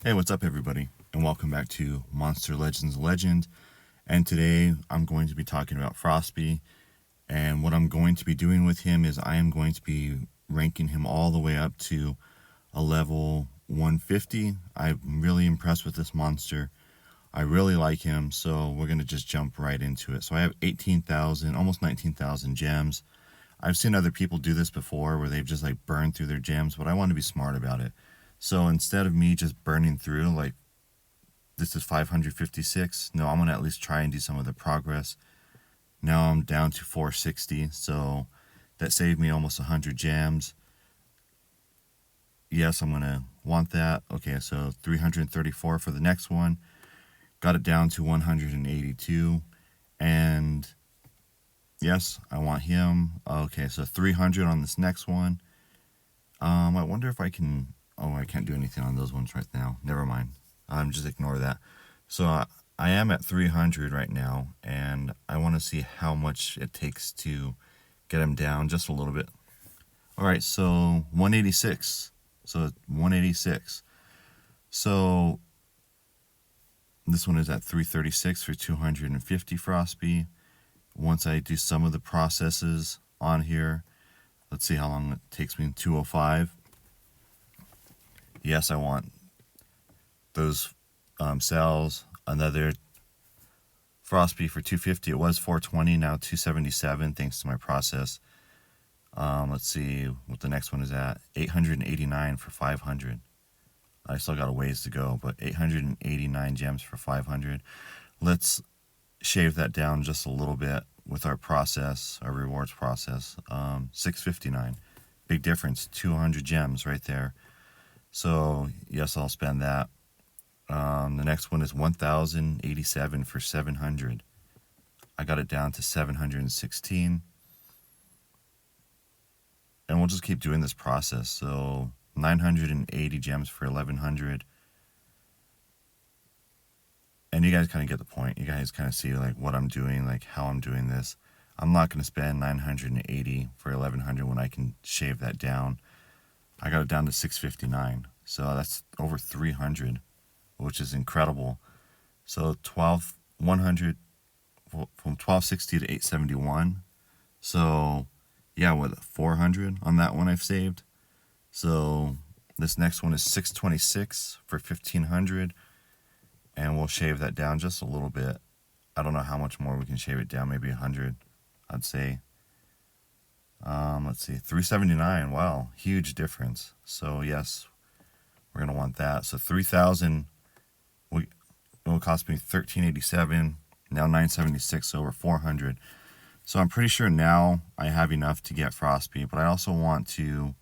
Hey, what's up everybody, and welcome back to Monster Legends Legend. And today I'm going to be talking about Frospi, and what I'm going to be doing with him is I am going to be ranking him all the way up to a level 150. I'm really impressed with this monster. I really like him, so we're going to just jump right into it. So I have 18,000, almost 19,000 gems. I've seen other people do this before where they've just like burned through their gems, but I want to be smart about it. So instead of me just burning through like this is 556. No, I'm going to at least try and do some of the progress. Now I'm down to 460, so that saved me almost 100 gems. Yes, I'm going to want that. Okay, so 334 for the next one. Got it down to 182. And yes, I want him. Okay, so 300 on this next one. I wonder if I can... Oh, I can't do anything on those ones right now. Never mind. Just ignore that. So I am at 300 right now, and I want to see how much it takes to get him down just a little bit. All right, so 186. So 186. So this one is at 336 for 250 Frospi. Once I do some of the processes on here, let's see how long it takes me. 205. Yes, I want those cells. Another Frospi for 250. It was 420, now 277 thanks to my process. Let's see what the next one is at. 889 for 500. I still got a ways to go, but 889 gems for 500. Let's shave that down just a little bit with our process, our rewards process. 659. Big difference. 200 gems right there. So yes, I'll spend that. The next one is 1,087 for 700. I got it down to 716. And we'll just keep doing this process. So 980 gems for 1,100. And you guys kind of get the point. You guys kind of see like what I'm doing, like how I'm doing this. I'm not going to spend 980 for 1,100 when I can shave that down. I got it down to 659. So that's over 300. Which is incredible. So 100 from 1260 to 871. So yeah, what, 400 on that one I've saved. So this next one is 626 for 1500, and we'll shave that down just a little bit. I don't know how much more we can shave it down, maybe 100, I'd say. Let's see, 379. Wow, huge difference. So yes, we're gonna want that. So 3,000. It will cost me 1387, now 976, so over 400. So I'm pretty sure now I have enough to get Frospi, but I also want to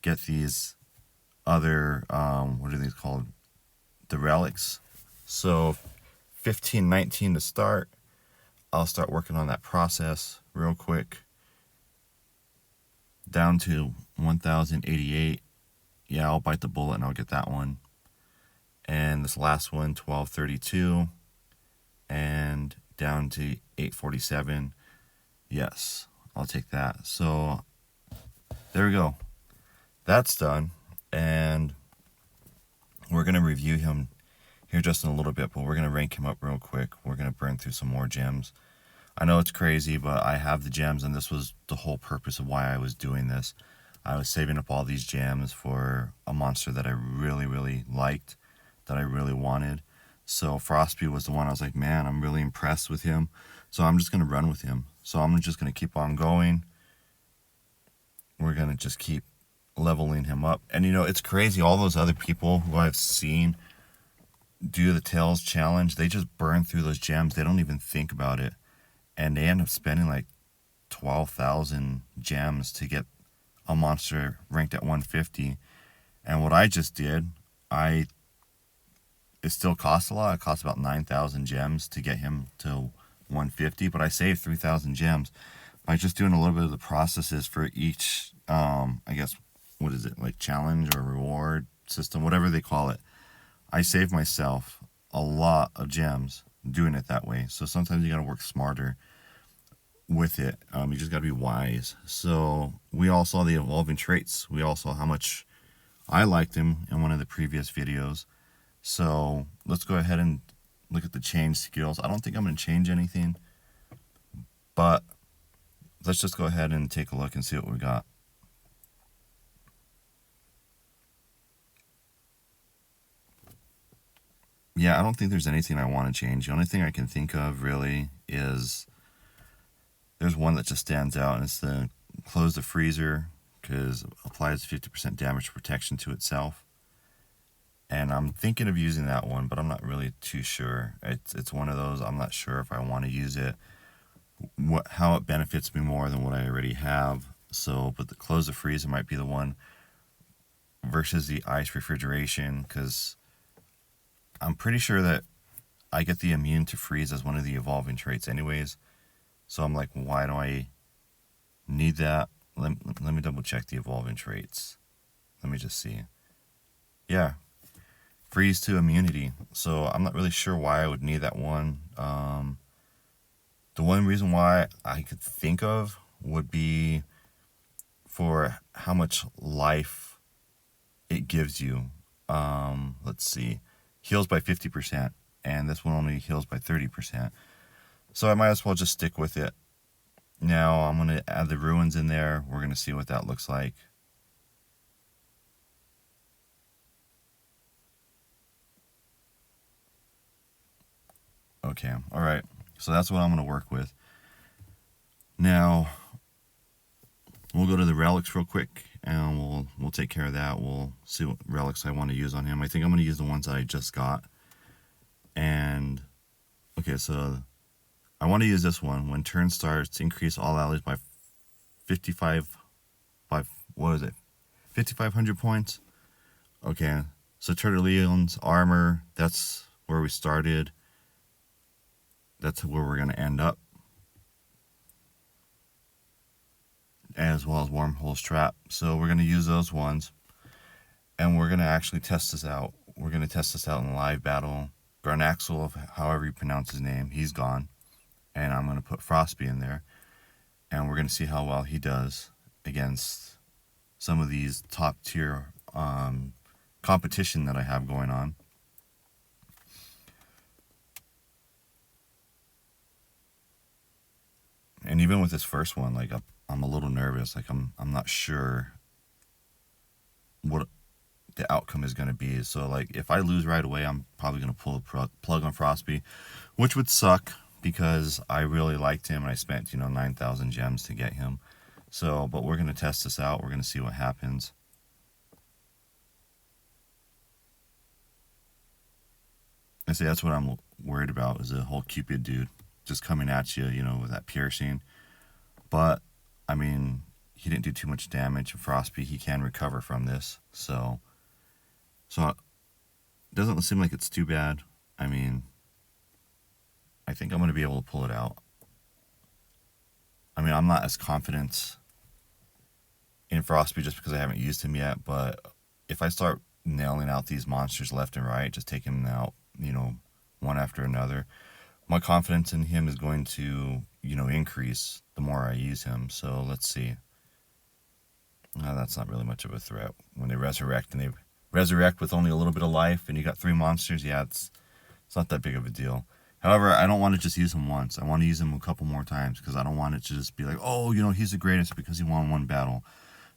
get these other, what are these called? The relics. So 1519 to start. I'll start working on that process real quick. Down to 1088. Yeah, I'll bite the bullet and I'll get that one. And this last one, 1232, and down to 847. Yes, I'll take that. So there we go. That's done. And we're going to review him here just in a little bit, but we're going to rank him up real quick. We're going to burn through some more gems. I know it's crazy, but I have the gems, and this was the whole purpose of why I was doing this. I was saving up all these gems for a monster that I really, really liked, that I really wanted. So Frospi was the one I was like, man, I'm really impressed with him. So I'm just going to run with him. So I'm just going to keep on going. We're going to just keep leveling him up. And you know, it's crazy. All those other people who I've seen do the Tails challenge, they just burn through those gems. They don't even think about it. And they end up spending like 12,000 gems to get a monster ranked at 150. And what I just did, it still costs a lot. It costs about 9,000 gems to get him to 150, but I saved 3,000 gems by just doing a little bit of the processes for each, I guess, what is it, like challenge or reward system, whatever they call it. I saved myself a lot of gems doing it that way. So sometimes you got to work smarter with it. You just got to be wise. So we all saw the evolving traits. We all saw how much I liked him in one of the previous videos. So let's go ahead and look at the change skills. I don't think I'm going to change anything, but let's just go ahead and take a look and see what we got. Yeah, I don't think there's anything I want to change. The only thing I can think of really is there's one that just stands out, and it's the close the freezer because it applies 50% damage protection to itself. And I'm thinking of using that one, but I'm not really too sure. It's one of those I'm not sure if I want to use it, how it benefits me more than what I already have. So, but the close the freezer might be the one versus the ice refrigeration because I'm pretty sure that I get the immune to freeze as one of the evolving traits anyways. So I'm like, why do I need that? Let me double check the evolving traits. Let me just see. Yeah, freeze to immunity. So I'm not really sure why I would need that one. The one reason why I could think of would be for how much life it gives you. Let's see. Heals by 50%, and this one only heals by 30%. So I might as well just stick with it. Now I'm going to add the ruins in there. We're going to see what that looks like. Okay, all right. So that's what I'm going to work with. Now we'll go to the relics real quick, and we'll take care of that. We'll see what relics I want to use on him. I think I'm going to use the ones that I just got. And okay, so I want to use this one. When turn starts, increase all allies by 55 by what is it? 5,500 points. Okay, so Turtleon's armor. That's where we started. That's where we're gonna end up. As well as Wormhole's Trap. So we're gonna use those ones, and we're gonna actually test this out. We're gonna test this out in a live battle. Garnaxel, however you pronounce his name, he's gone, and I'm gonna put Frospi in there, and we're gonna see how well he does against some of these top tier competition that I have going on. And even with this first one, like I'm a little nervous. Like I'm not sure what the outcome is going to be. So like if I lose right away, I'm probably going to pull a plug on Frospi, which would suck because I really liked him and I spent 9,000 gems to get him. So, but we're going to test this out. We're going to see what happens. I say that's what I'm worried about is the whole Cupid dude just coming at you, with that piercing. But I mean, he didn't do too much damage. Frospi, he can recover from this, so it doesn't seem like it's too bad. I mean, I think I'm going to be able to pull it out. I mean, I'm not as confident in Frospi just because I haven't used him yet, but if I start nailing out these monsters left and right, just taking them out, one after another, my confidence in him is going to, increase the more I use him. So let's see. That's not really much of a threat. When they resurrect and they resurrect with only a little bit of life and you got 3 monsters, yeah, it's not that big of a deal. However, I don't want to just use him once. I want to use him a couple more times because I don't want it to just be like, oh, he's the greatest because he won one battle.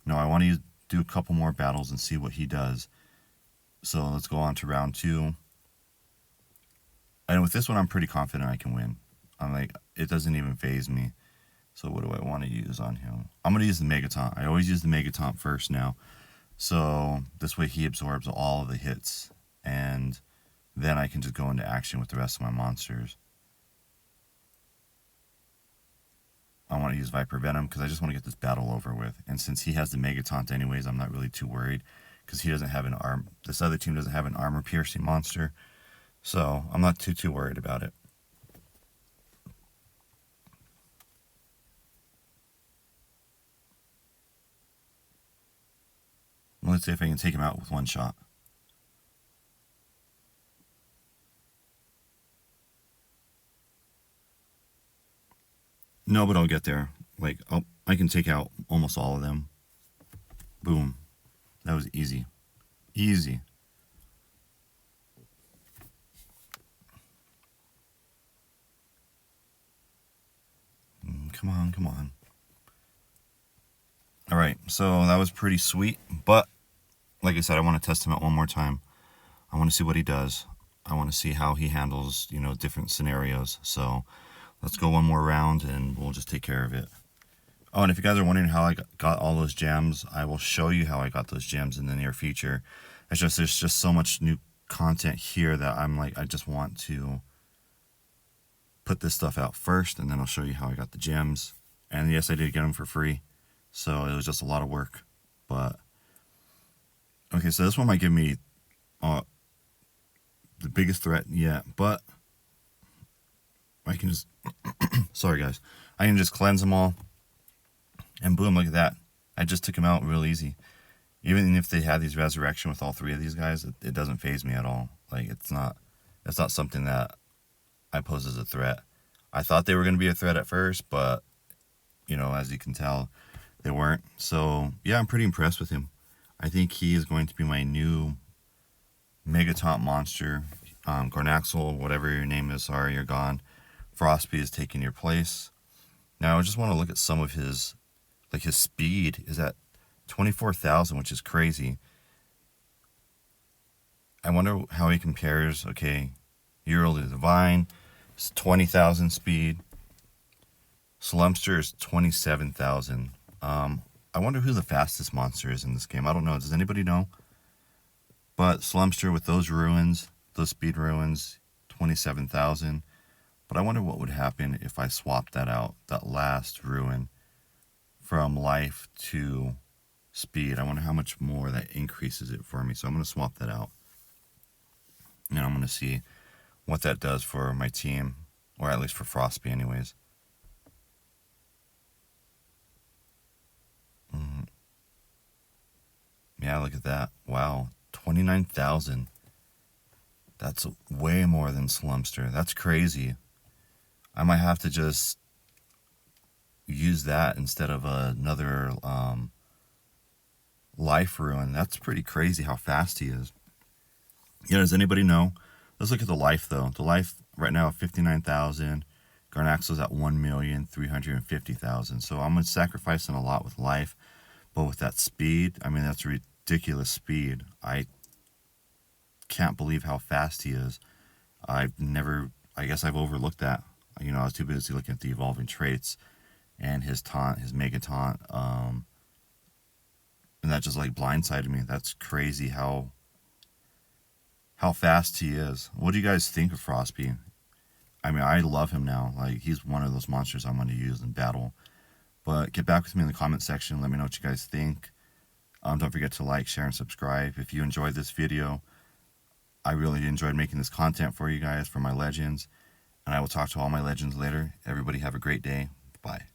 No, I want to do a couple more battles and see what he does. So let's go on to round 2. And with this one, I'm pretty confident I can win. I'm like, it doesn't even faze me. So what do I want to use on him? I'm going to use the Megaton. I always use the Megaton first now. So this way he absorbs all of the hits. And then I can just go into action with the rest of my monsters. I want to use Viper Venom because I just want to get this battle over with. And since he has the Megaton anyways, I'm not really too worried because he doesn't have an arm. This other team doesn't have an armor piercing monster. So I'm not too worried about it. Let's see if I can take him out with one shot. No, but I'll get there. Like, I can take out almost all of them. Boom. That was easy. Easy. Come on, come on. Alright, so that was pretty sweet, but like I said, I want to test him out one more time. I want to see what he does. I want to see how he handles, different scenarios. So let's go one more round and we'll just take care of it. Oh, and if you guys are wondering how I got all those gems, I will show you how I got those gems in the near future. There's just so much new content here that I'm like, I just want to put this stuff out first, and then I'll show you how I got the gems. And yes, I did get them for free, so it was just a lot of work. But okay, so this one might give me the biggest threat yet, but I can just sorry guys, I can just cleanse them all, and boom, look at that. I just took them out real easy. Even if they had these resurrection with all three of these guys, it doesn't faze me at all. Like it's not something that I pose as a threat. I thought they were going to be a threat at first, but as you can tell, they weren't. So yeah, I'm pretty impressed with him. I think he is going to be my new Megaton monster. Garnaxle, whatever your name is, sorry, you're gone. Frospi is taking your place. Now I just want to look at some of his speed is at 24,000, which is crazy. I wonder how he compares. Okay, Earl the Divine is 20,000 speed. Slumster is 27,000. I wonder who the fastest monster is in this game. I don't know. Does anybody know? But Slumster with those ruins, those speed ruins, 27,000. But I wonder what would happen if I swapped that out, that last ruin, from life to speed. I wonder how much more that increases it for me. So I'm going to swap that out. And I'm going to see what that does for my team, or at least for Frospi anyways. Yeah, look at that. Wow, 29,000. That's way more than Slumster. That's crazy. I might have to just use that instead of another life ruin. That's pretty crazy how fast he is. Yeah, does anybody know? Let's look at the life though. The life right now 59,000. Garnaxle's at 1,350,000. So I'm sacrificing a lot with life, but with that speed, I mean that's ridiculous speed. I can't believe how fast he is. I guess I've overlooked that. I was too busy looking at the evolving traits and his taunt, his mega taunt, and that just like blindsided me. That's crazy how fast he is. What do you guys think of Frospi? I mean, I love him now. Like, he's one of those monsters I'm going to use in battle. But get back with me in the comment section. Let me know what you guys think. Don't forget to like, share, and subscribe. If you enjoyed this video, I really enjoyed making this content for you guys, for my legends. And I will talk to all my legends later. Everybody have a great day. Bye.